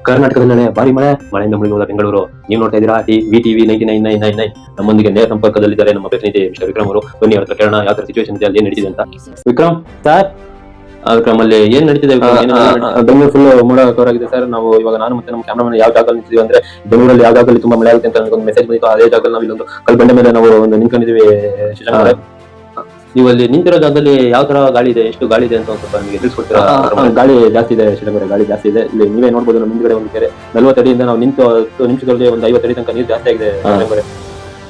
ಕರ್ನಾಟಕದಲ್ಲಿ ಭಾರಿ ಮಳೆಯಿಂದ ಮುಳುಗಿ ಹೋದ ಬೆಂಗಳೂರು. ನೀವು ನೋಡ್ತಾ ಇದ್ದೀರಾ VTV 99.999. ನಮ್ಮೊಂದಿಗೆ ನೇರ ಸಂಪರ್ಕದಲ್ಲಿದ್ದಾರೆ ನಮ್ಮ ಪ್ರತಿನಿಧಿ ಮಿಸ್ಟರ್ ವಿಕ್ರಮ್ ಅವರು. ಬನ್ನಿ ಅವ್ರ ಹತ್ರ ಕೇಳೋಣ ಯಾವ ತರ ಸಿಚುವೇಶನ್ ಇದೆ, ಅಲ್ಲಿ ಏನ್ ನಡೀತಿದೆ ಅಂತ. ವಿಕ್ರಮ್ ಸರ್, ವಿಕ್ರಮ್ ಅಲ್ಲಿ ಏನ್ ನಡೀತಿದೆ? ಬೆಂಗಳೂರು ಫುಲ್ ಮೋಡ ಕವರಾಗಿದೆ ಸರ್. ನಾವು ಇವಾಗ ನಾನು ಮತ್ತೆ ನಮ್ಮ ಕ್ಯಾಮ್ರಾಮನ್ ಯಾವ ಜಾಗದಲ್ಲಿ ನಿಂತಿದ್ದೀವಿ ಅಂದ್ರೆ, ಬೆಂಗಳೂರಲ್ಲಿ ಯಾವ ಜಾಗದಲ್ಲಿ ತುಂಬಾ ಮಳೆ ಆಗುತ್ತೆ ಅಂತ ಒಂದು ಮೆಸೇಜ್ ಬಂದಿತ್ತು. ಅದೇ ಜಾಗದಲ್ಲಿ ನಾವು ಇಲ್ಲೊಂದು ಕಲ್ಬಂಡೆ ಮೇಲೆ ನಾವು ಒಂದು ನಿಂತ್ಕೊಂಡಿದ್ದೀವಿ. ನೀವು ಅಲ್ಲಿ ನಿಂತಿರೋ ಜಾಗದಲ್ಲಿ ಯಾವ ತರ ಗಾಳಿ ಇದೆ, ಎಷ್ಟು ಗಾಳಿ ಇದೆ ಅಂತ ಒಂದು ಸ್ವಲ್ಪ ನಿಮಗೆ ತಿಳಿಸ್ಕೊಡ್ತೀರಾ? ಗಾಳಿ ಜಾಸ್ತಿ ಇದೆ ಶ್ರೀರಂಗರೆ, ಗಾಳಿ ಜಾಸ್ತಿ ಇದೆ. ಇಲ್ಲಿ ನೀವೇ ನೋಡ್ಬೋದು, ನಮ್ಮ ಹಿಂದ್ಗಡೆ ಒಂದು ಕೆರೆ 40 ಅಡಿಯಿಂದ ನಾವು ನಿಂತು 10 ನಿಮಿಷದಲ್ಲಿ ಒಂದು 50 ಅಡಿ ತನಕ ನೀರು ಜಾಸ್ತಿ ಆಗಿದೆ ಶ್ರೀರಂಗರೆ.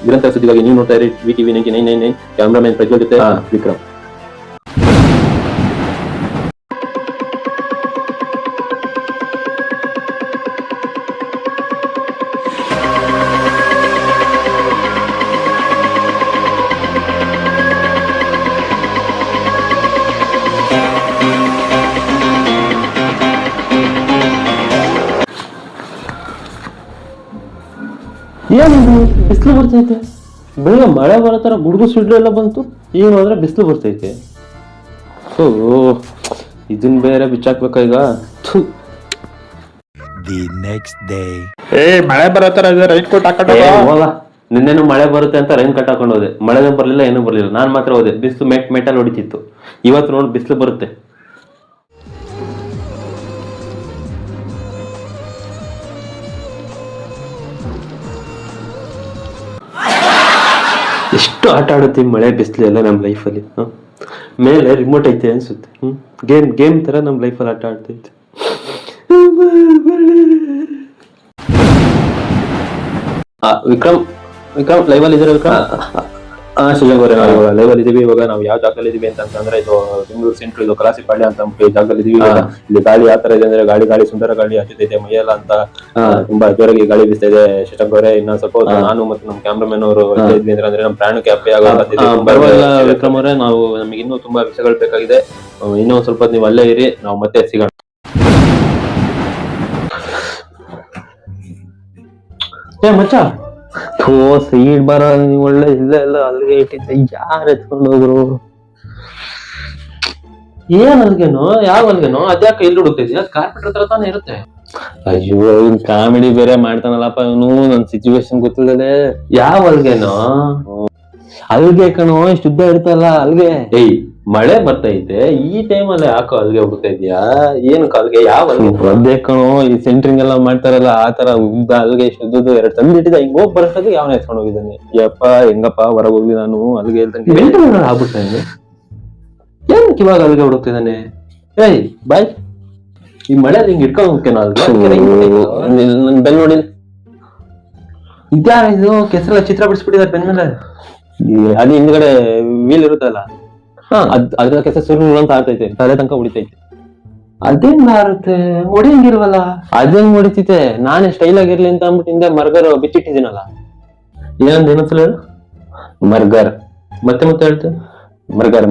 ನಿರಂತರ ಸುದ್ದಿಗಾಗಿ ನೀವು ನೋಡ್ತಾ ಇರಿ VTV 99.9. ಕ್ಯಾಮ್ರಾಮನ್ ಪ್ರಜ್ವಲ್ ಜೊತೆ ವಿಕ್ರಮ್. ಏನಿದು ಬಿಸಿಲು ಬರ್ತೈತೆ, ಬೆಳಿಗ್ಗೆ ಮಳೆ ಬರೋ ತರ ಗುಡುಗು ಸಿಡ್ಲು ಎಲ್ಲ ಬಂತು, ಈಗ ನೋಡಿದ್ರೆ ಬಿಸಿಲು ಬರ್ತೈತೆ. ಸೊ ಇದನ್ ಬೇರೆ ಬಿಚ್ಚಾಕ್ಬೇಕಾ ಈಗ? ಮಳೆ ಬರೋ ತರ ರೈನ್ ಕೋಟ್ ಹಾಕೊಂಡ ನಿನ್ನೆನು ಮಳೆ ಬರುತ್ತೆ ಅಂತ ರೈನ್ ಕಟ್ ಹಾಕೊಂಡು ಹೋದೆ, ಮಳೆನೂ ಬರ್ಲಿಲ್ಲ ಏನೂ ಬರ್ಲಿಲ್ಲ. ನಾನ್ ಮಾತ್ರ ಹೋದೆ, ಬಿಸಿಲು ಮೆಟಲ್ ಹೊಡಿತಿತ್ತು. ಇವತ್ತು ನೋಡಿ ಬಿಸಿಲು ಬರುತ್ತೆ. ಎಷ್ಟು ಆಟ ಆಡುತ್ತೀವಿ ಮಳೆ ಬಿಸಿಲು ಎಲ್ಲ ನಮ್ಮ ಲೈಫಲ್ಲಿ. ಮೇಲೆ ರಿಮೋಟ್ ಐತೆ ಅನ್ಸುತ್ತೆ. ಗೇಮ್ ತರ ನಮ್ಮ ಲೈಫಲ್ಲಿ ಆಟ ಆಡ್ತೈತೆ. ವಿಕ್ರಮ್ ಲೈವ್ ಅಲ್ಲಿ ಇದ್ರೆ ವಿಕ್ರಮ್? ಶ್ರೀರಂಗ್ ಅವರೇ, ನಾವು ಲೈವ್ ಅಲ್ಲಿ ಇದೀವಿ. ಇವಾಗ ನಾವು ಯಾವ ಜಾಗದಲ್ಲಿ ಇದೀವಿ ಅಂತಂದ್ರೆ, ಇದು ಬೆಂಗಳೂರು ಸೆಂಟ್ರ್, ಇದು ಕಲಾಸಿಪಾಳ್ಯ ಅಂತ ಜಾಗದಲ್ಲಿ ಇದೀವಿ. ಇಲ್ಲಿ ಗಾಳಿ ಯಾವ ತರ ಇದೆ ಅಂದ್ರೆ, ಗಾಳಿ ಸುಂದರ ಗಾಳಿ ಹಚ್ಚುತ್ತೈತೆ ಮೈಯೆಲ್ಲ ಅಂತ. ತುಂಬಾ ಜೋರಾಗಿ ಗಾಳಿ ಬೀಸ್ತಾ ಇದೆ ಶ್ರೀರಂಗ್ ಅವರೇ. ಇನ್ನೊಂದ್ ಸ್ವಲ್ಪ ನಾನು ಮತ್ತೆ ನಮ್ಮ ಕ್ಯಾಮ್ರಾಮನ್ ಅವರು ಇದ್ವಿ ಅಂದ್ರೆ ನಮ್ಮ ಪ್ರಾಣಕ್ಕೆ ಅಪ್ಪೆ ಆಗೋಲ್ಲ. ವಿಕ್ರಮ್ ಅವರೇ, ನಾವು ನಮಗೆ ಇನ್ನೂ ತುಂಬಾ ವಿಷಯಗಳು ಬೇಕಾಗಿದೆ. ಇನ್ನೂ ಸ್ವಲ್ಪ ನೀವು ಅಲ್ಲೇ ಇರಿ, ನಾವು ಮತ್ತೆ ಸಿಗೋಣ. ಮಚ್ಚ ಸೀಡ್ ಬರ, ನೀವು ಒಳ್ಳೆ ಇಲ್ಲ ಅಲ್ಲಿಗೆ ಇಟ್ಟಿದ್ದೆ, ಯಾರು ಎತ್ಕೊಂಡು ಹೋಗ್ರು? ಏನ್ ಅಲ್ಗೇನು? ಯಾವ ಅಲ್ಗೇನು? ಅದ್ಯಾಕೆ ಇಲ್ಲಿ ಹುಡುಕ್ತಿದ್ಯಾ? ಕಾರ್ಪೆಂಟರ್ ಹತ್ರ ತಾನೇ ಇರುತ್ತೆ. ಅಯ್ಯೋ, ಇವ್ನು ಕಾಮಿಡಿ ಬೇರೆ ಮಾಡ್ತಾನಲ್ಲಪ್ಪ ಇವನು. ನನ್ ಸಿಚುವೇಶನ್ ಗೊತ್ತಿಲ್ಲದೆ. ಯಾವ ಅಲ್ಗೇನು? ಅಲ್ಗೆ ಕಣೋ, ಇಷ್ಟು ಉದ್ದ ಇರ್ತಲ್ಲ ಅಲ್ಗೆ. ಮಳೆ ಬರ್ತೈತೆ, ಈ ಟೈಮಲ್ಲಿ ಯಾಕೋ ಅಲ್ಗೆ ಹುಡುಕ್ತಾ ಇದ್ಯಾ? ಏನು ಅಲ್ಗೆ? ಯಾವ ಅಲ್ಗೆ ಕಣೋ? ಈ ಸೆಂಟ್ರಿಂಗ್ ಎಲ್ಲ ಮಾಡ್ತಾರಲ್ಲ ಆ ತರ ಉದ್ದ ಅಲ್ಗೆ, ಇಷ್ಟು ಉದ್ದದ್ದು 2 ತಂದಿಟ್ಟಿದ್ದ. ಹಿಂಗ್ ಹೋಗ್ ಬರೋಷ್ಟಾಗಿ ಯಾವನ ಎತ್ಕೊಂಡು ಹೋಗಿದ್ದಾನೆ. ಯಪ್ಪ, ಹೆಂಗಪ್ಪ ಹೊರಗೆ ಹೋಗ್ಲಿ ನಾನು? ಅಲ್ಗೆ ಹೇಳ್ದಂಗೆ ಆಗ್ಬಿಡ್ತಾನೆ. ಏನಕ್ಕೆ ಇವಾಗ ಅಲ್ಗೆ ಹುಡುಕ್ತಿದ್ದಾನೆ? ಬಾಯ್, ಈ ಮಳೆ ಹಿಂಗ್ ಇಟ್ಕೊಂಡ್ ಹೋಗ್ತೇನ ಅಲ್ಗೆ? ನನ್ ಬೆಲ್ ನೋಡಿ, ಇದ್ಯಾರ ಇದು? ಕೆಸರೆಲ್ಲ ಚಿತ್ರ ಬಿಡಿಸ್ಬಿಟ್ಟಿದ್ದಾರೆ ಬೆನ್ ಮೇಲೆ. ಅದು ಹಿಂದ್ಗಡೆ ವೀಲ್ ಇರುತ್ತಲ್ಲ, ಅದ್ರ ಕೆಸ ಸುರು ಅಂತ ಆಡ್ತೈತೆ, ತಲೆ ತನಕ ಹೊಡಿತೈತೆ. ಅದೇನ್ ಆರುತ್ತೆ? ಹೊಡಿಯಂಗಿಲ್ವಲ್ಲ? ಅದೇನ್ ಹೊಡಿತೈತೆ? ನಾನೇ ಸ್ಟೈಲ್ ಆಗಿರ್ಲಿ ಅಂತ ಅಂದ್ಬಿಟ್ಟು ಹಿಂದೆ ಮರ್ಗರ್ ಬಿಚ್ಚಿಟ್ಟಿದ್ದೀನಲ್ಲ. ಏನೊಂದ್ಸಲ ಹೇಳು. ಮರ್ಗರ್ ಮತ್ತೆ ಹೇಳ್ತೇವೆ. ಮರ್ಗರ್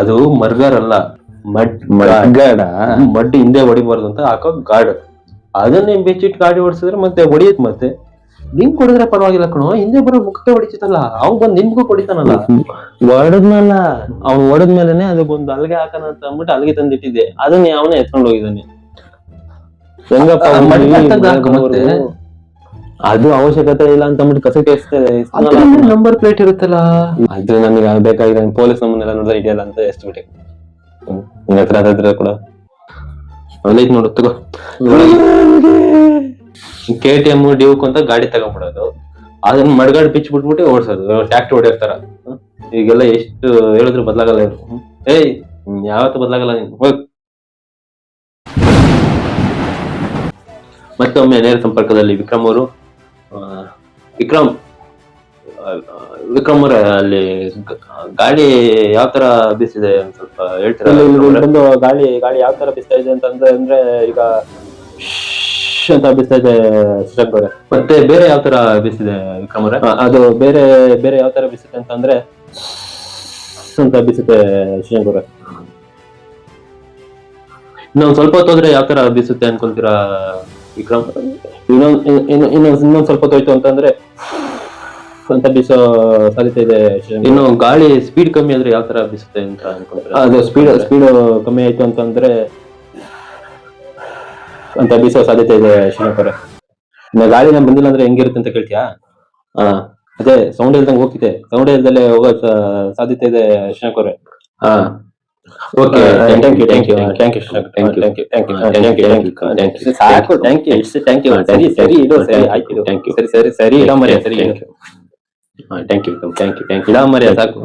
ಅದು ಮರ್ಗರ್ ಅಲ್ಲ, ಮಡ್ ಹಿಂದೆ ಹೊಡಿಬಾರ್ದು ಅಂತ ಹಾಕೋ ಗಾರ್ಡ್. ಅದನ್ನೇ ಬೆಚ್ಚಿಟ್ಟು ಗಾಡಿ ಓಡಿಸಿದ್ರೆ ಮತ್ತೆ ಹೊಡಿಯತ್. ಮತ್ತೆ ನಿಂಗ್ ಹೊಡಿದ್ರೆ ಪರವಾಗಿಲ್ಲ ಕಣೋ, ಹಿಂದೆ ಬರೋ ಮುಖಕ್ಕೆ ಹೊಡಿತಲ್ಲ, ಅವ್ ಬಂದ್ ನಿಮ್ಗೂ ಹೊಡಿತಾನಲ್ಲ. ಹೊಡೆದ್ನಲ್ಲ, ಅವ್ನು ಹೊಡೆದ್ಮೇಲೆನೆ ಅದಕ್ಕೊಂದು ಅಲ್ಗೆ ಹಾಕೋಣ ಅಂತ ಅಂದ್ಬಿಟ್ಟು ಅಲ್ಗೆ ತಂದಿಟ್ಟಿದ್ದೆ. ಅದನ್ನ ಅವನೇ ಎತ್ಕೊಂಡು ಹೋಗಿದ್ದಾನೆ. ಹೆಂಗಪ್ಪ ಅದು ಅವಶ್ಯಕತೆ ಇಲ್ಲ ಅಂತ ಅಂದ್ಬಿಟ್ಟು ಕಸಕ್ಕೆ ನಂಬರ್ ಪ್ಲೇಟ್ ಇರುತ್ತಲ್ಲ, ಅದು ನನಗೆ ಬೇಕಾಗಿದೆ. ಪೊಲೀಸ್ ನಮ್ಮನ್ನೆಲ್ಲ ನೋಡಿದ್ರೆ ಇದೆಯಲ್ಲ ಅಂತ ಎಷ್ಟ್ಬಿಟ್ಟೆ. ನಿನ್ನ ಹತ್ರ ಅದಾದ್ರೆ ಕೂಡ ಅಲ್ಲೈತ್ ನೋಡು, ತಗೋ. KTM ಡ್ಯೂಕ್ ಅಂತ ಗಾಡಿ ತಗೊಂಡ್ಬಿಡೋದು, ಅದನ್ನ ಮಡ್ಗಾಡ್ ಪಿಚ್ ಬಿಟ್ಬಿಟ್ಟು ಓಡಿಸೋದು, ಟ್ಯಾಕ್ಟರ್ ಹೊಡಿಯೋರ್ತಾರ. ಈಗೆಲ್ಲ ಎಷ್ಟು ಹೇಳಿದ್ರು ಬದಲಾಗಲ್ಲ ಇವ್ರು. ಯಾವತ್ತೂ ಬದಲಾಗಲ್ಲ ನೀನು, ಹೋಗ್. ಮತ್ತೊಮ್ಮೆ ನೇರ ಸಂಪರ್ಕದಲ್ಲಿ ವಿಕ್ರಮ್ ಅವರು. ವಿಕ್ರಮ್ ಅವರೇ, ಅಲ್ಲಿ ಗಾಳಿ ಯಾವ ತರ ಬೀಸಿದೆ ಸ್ವಲ್ಪ ಹೇಳ್ತೀರಾ? ಗಾಳಿ ಯಾವ ತರ ಬೀಸ್ತಾ ಇದೆ ಅಂತಂದ್ರೆ ಈಗ ಅಂತ ಬೀಸ್ತಾ ಇದೆ ಶ್ರೀರಂಗ್ ಅವರೇ. ಮತ್ತೆ ಬೇರೆ ಯಾವ ತರ ಬೀಸಿದೆ ವಿಕ್ರಮ್ ಅವರೇ? ಅದು ಬೇರೆ ಯಾವ ತರ ಬೀಸುತ್ತೆ ಅಂತಂದ್ರೆ ಅಂತ ಬೀಸುತ್ತೆ ಶ್ರೀರಂಗ್ ಅವರೇ. ಇನ್ನೊಂದ್ ಸ್ವಲ್ಪ ಹೊತ್ತೋದ್ರೆ ಯಾವ ತರ ಬೀಸುತ್ತೆ ಅನ್ಕೊಂತೀರಾ ವಿಕ್ರಮ್? ಇನ್ನೊಂದ್ ಸ್ವಲ್ಪ ಹೊತ್ತೋಯ್ತು ಅಂತಂದ್ರೆ ಅಂತ ಬೀಸೋ ಸಾಧ್ಯತೆ ಇದೆ. ಇನ್ನು ಗಾಳಿ ಸ್ಪೀಡ್ ಕಮ್ಮಿ ಆದ್ರೆ ಯಾವ ತರ ಬೀಸುತ್ತೆ ಅಂತ ಅನ್ಕೊಂತೀರಾ? ಅದು ಸ್ಪೀಡ್ ಕಮ್ಮಿ ಆಯ್ತು ಅಂತಂದ್ರೆ ಅಂತ ಬೀಸೋ ಸಾಧ್ಯತೆ ಇದೆ ಶ್ರೀನಾಥ್ ಅವರೇ. ಇನ್ನು ಗಾಳಿ ನಮ್ ಬಂದಿಲ್ಲ ಅಂದ್ರೆ ಹೆಂಗಿರುತ್ತೆ ಅಂತ ಕೇಳ್ತೀಯಾ? ಹಾ, ಅದೇ ಸೌಂಡ್ ಇಲ್ದಂಗೆ ಹೋಗ್ತಿದೆ, ಸೌಂಡ್ ಇಲ್ದಲೆ ಹೋಗೋ ಸಾಧ್ಯತೆ ಇದೆ ಶ್ರೀನಾಥ್ ಅವರೇ. ಹಾ, okay, thank you thank you thank you Srinath, thank you thank you thank you thank you thank you thank you. ಸಾಕು, thank you, it's thank you. ಸರಿ ಸರಿ ಇಡು, ಸರಿ ಆಯ್ತು, ಥ್ಯಾಂಕ್ ಯು. ಸರಿ ಸರಿ ಸರಿ ಇಡ ಮರ್ಯ, ಸರಿ ಇಡು. Thank you thank you thank you ಇಡ ಮರ್ಯ, ಸಾಕು.